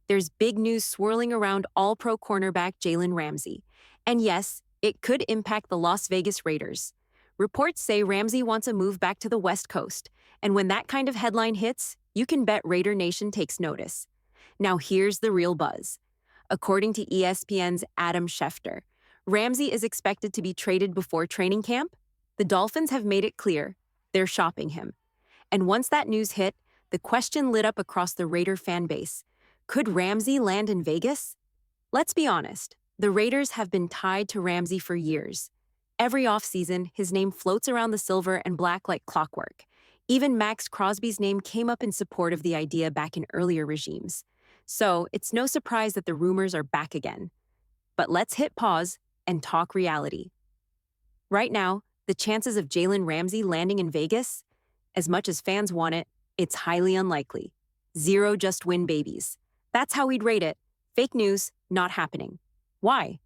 there's big news swirling around All-Pro cornerback Jalen Ramsey. And yes, it could impact the Las Vegas Raiders. Reports say Ramsey wants a move back to the West Coast, and when that kind of headline hits, you can bet Raider Nation takes notice. Now here's the real buzz. According to ESPN's Adam Schefter, Ramsey is expected to be traded before training camp. The Dolphins have made it clear they're shopping him. And once that news hit, the question lit up across the Raider fan base. Could Ramsey land in Vegas? Let's be honest, the Raiders have been tied to Ramsey for years. Every offseason, his name floats around the silver and black like clockwork. Even Max Crosby's name came up in support of the idea back in earlier regimes. So it's no surprise that the rumors are back again. But let's hit pause and talk reality. Right now, the chances of Jalen Ramsey landing in Vegas, as much as fans want it, it's highly unlikely. 0 just win babies. That's how we'd rate it. Fake news, not happening. Why?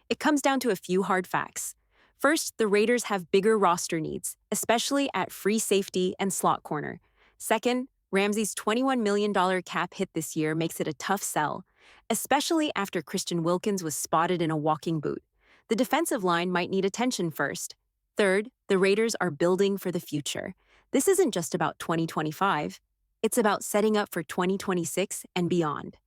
It comes down to a few hard facts. First, the Raiders have bigger roster needs, especially at free safety and slot corner. Second, Ramsey's $21 million cap hit this year makes it a tough sell, especially after Christian Wilkins was spotted in a walking boot. The defensive line might need attention first. Third, the Raiders are building for the future. This isn't just about 2025. It's about setting up for 2026 and beyond.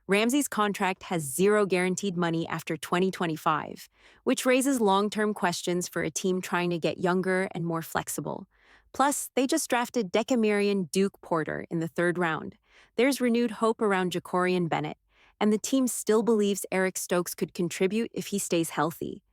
Ramsey's contract has 0 guaranteed money after 2025, which raises long-term questions for a team trying to get younger and more flexible. Plus, they just drafted Decamerion Duke Porter in the 3rd round. There's renewed hope around Jacorian Bennett, and the team still believes Eric Stokes could contribute if he stays healthy.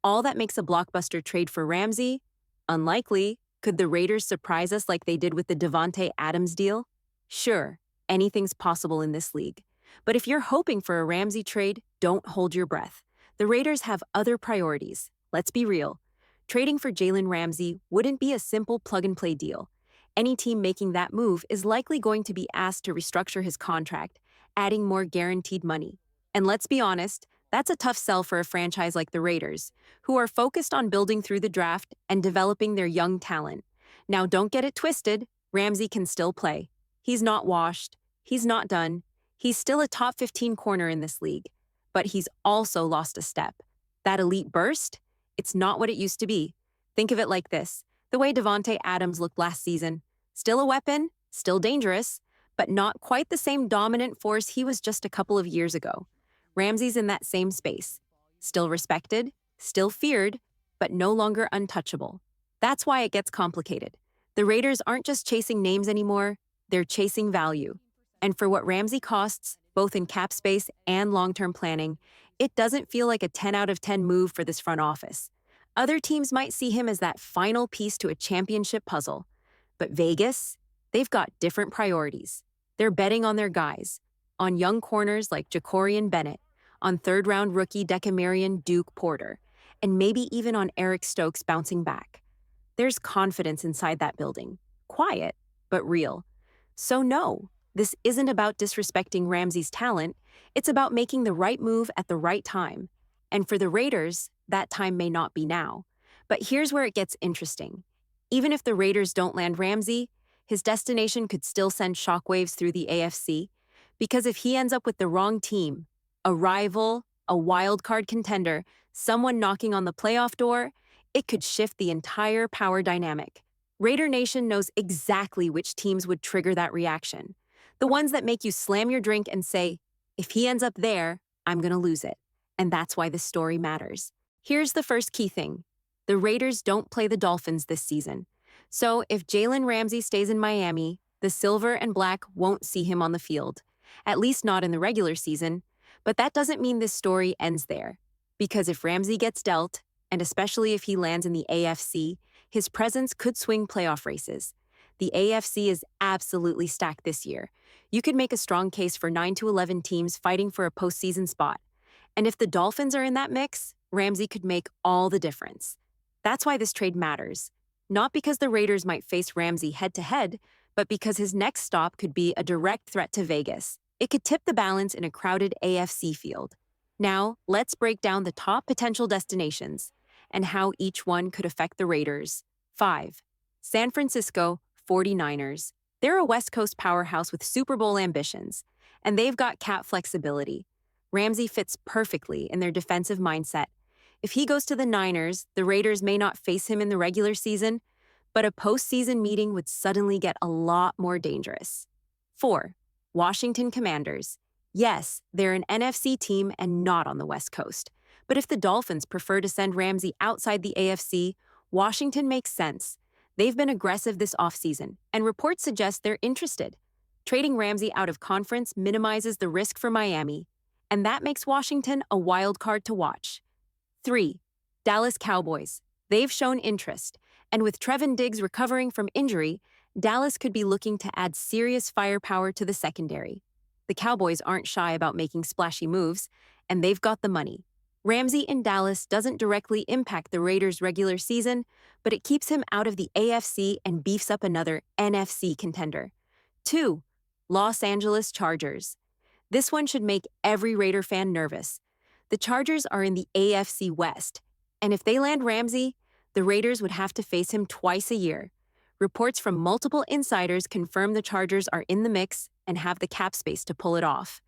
All that makes a blockbuster trade for Ramsey? Unlikely. Could the Raiders surprise us like they did with the Davante Adams deal? Sure, anything's possible in this league. But if you're hoping for a Ramsey trade, don't hold your breath. The Raiders have other priorities. Let's be real. Trading for Jalen Ramsey wouldn't be a simple plug-and-play deal. Any team making that move is likely going to be asked to restructure his contract, adding more guaranteed money. And let's be honest, that's a tough sell for a franchise like the Raiders, who are focused on building through the draft and developing their young talent. Now, don't get it twisted. Ramsey can still play. He's not washed. He's not done. He's still a top 15 corner in this league. But he's also lost a step. That elite burst? It's not what it used to be. Think of it like this. The way Davante Adams looked last season. Still a weapon, still dangerous, but not quite the same dominant force he was just a couple of years ago. Ramsey's in that same space. Still respected, still feared, but no longer untouchable. That's why it gets complicated. The Raiders aren't just chasing names anymore, they're chasing value. And for what Ramsey costs, both in cap space and long-term planning, it doesn't feel like a 10 out of 10 move for this front office. Other teams might see him as that final piece to a championship puzzle. But Vegas, they've got different priorities. They're betting on their guys, on young corners like Jacorian Bennett, on 3rd-round rookie Decamerion Duke Porter, and maybe even on Eric Stokes bouncing back. There's confidence inside that building. Quiet, but real. So no, this isn't about disrespecting Ramsey's talent. It's about making the right move at the right time. And for the Raiders, that time may not be now. But here's where it gets interesting. Even if the Raiders don't land Ramsey, his destination could still send shockwaves through the AFC. Because if he ends up with the wrong team, a rival, a wild card contender, someone knocking on the playoff door, it could shift the entire power dynamic. Raider Nation knows exactly which teams would trigger that reaction. The ones that make you slam your drink and say, if he ends up there, I'm going to lose it. And that's why this story matters. Here's the first key thing. The Raiders don't play the Dolphins this season. So if Jalen Ramsey stays in Miami, the silver and black won't see him on the field. At least not in the regular season. But that doesn't mean this story ends there. Because if Ramsey gets dealt, and especially if he lands in the AFC, his presence could swing playoff races. The AFC is absolutely stacked this year. You could make a strong case for 9 to 11 teams fighting for a postseason spot. And if the Dolphins are in that mix, Ramsey could make all the difference. That's why this trade matters. Not because the Raiders might face Ramsey head-to-head, but because his next stop could be a direct threat to Vegas. It could tip the balance in a crowded AFC field. Now, let's break down the top potential destinations and how each one could affect the Raiders. 5. San Francisco 49ers. They're a West Coast powerhouse with Super Bowl ambitions. And they've got cap flexibility. Ramsey fits perfectly in their defensive mindset. If he goes to the Niners, the Raiders may not face him in the regular season, but a postseason meeting would suddenly get a lot more dangerous. 4. Washington Commanders. Yes, they're an NFC team and not on the West Coast. But if the Dolphins prefer to send Ramsey outside the AFC, Washington makes sense. They've been aggressive this offseason, and reports suggest they're interested. Trading Ramsey out of conference minimizes the risk for Miami, and that makes Washington a wild card to watch. 3. Dallas Cowboys. They've shown interest, and with Trevon Diggs recovering from injury, Dallas could be looking to add serious firepower to the secondary. The Cowboys aren't shy about making splashy moves, and they've got the money. Ramsey in Dallas doesn't directly impact the Raiders' regular season, but it keeps him out of the AFC and beefs up another NFC contender. 2. Los Angeles Chargers. This one should make every Raider fan nervous. The Chargers are in the AFC West, and if they land Ramsey, the Raiders would have to face him twice a year. Reports from multiple insiders confirm the Chargers are in the mix and have the cap space to pull it off.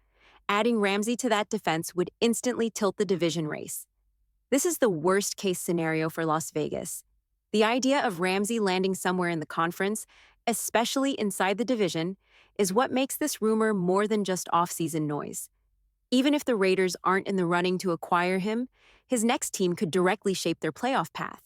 Adding Ramsey to that defense would instantly tilt the division race. This is the worst-case scenario for Las Vegas. The idea of Ramsey landing somewhere in the conference, especially inside the division, is what makes this rumor more than just off-season noise. Even if the Raiders aren't in the running to acquire him, his next team could directly shape their playoff path.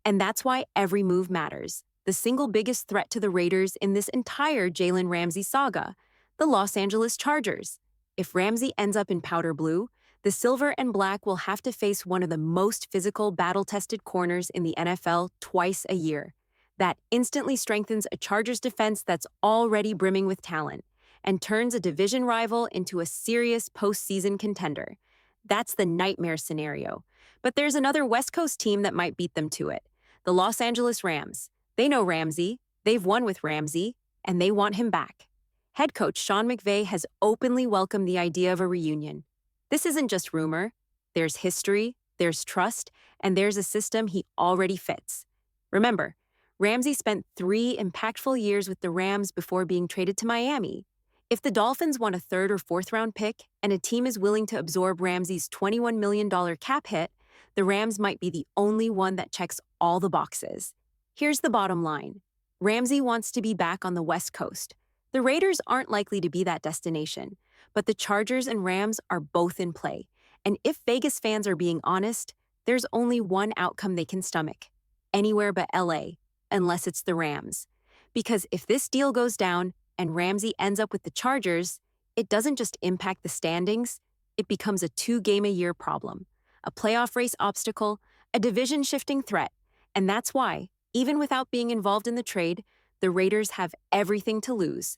And that's why every move matters. The single biggest threat to the Raiders in this entire Jalen Ramsey saga, the Los Angeles Chargers. If Ramsey ends up in powder blue, the silver and black will have to face one of the most physical, battle-tested corners in the NFL twice a year. That instantly strengthens a Chargers defense that's already brimming with talent and turns a division rival into a serious postseason contender. That's the nightmare scenario. But there's another West Coast team that might beat them to it, the Los Angeles Rams. They know Ramsey, they've won with Ramsey, and they want him back. Head coach Sean McVay has openly welcomed the idea of a reunion. This isn't just rumor. There's history, there's trust, and there's a system he already fits. Remember, Ramsey spent 3 impactful years with the Rams before being traded to Miami. If the Dolphins want a 3rd or 4th round pick and a team is willing to absorb Ramsey's $21 million cap hit, the Rams might be the only one that checks all the boxes. Here's the bottom line. Ramsey wants to be back on the West Coast. The Raiders aren't likely to be that destination, but the Chargers and Rams are both in play. And if Vegas fans are being honest, there's only one outcome they can stomach. Anywhere but LA, unless it's the Rams. Because if this deal goes down and Ramsey ends up with the Chargers, it doesn't just impact the standings, it becomes a 2-game-a-year problem, a playoff race obstacle, a division-shifting threat. And that's why, even without being involved in the trade, the Raiders have everything to lose.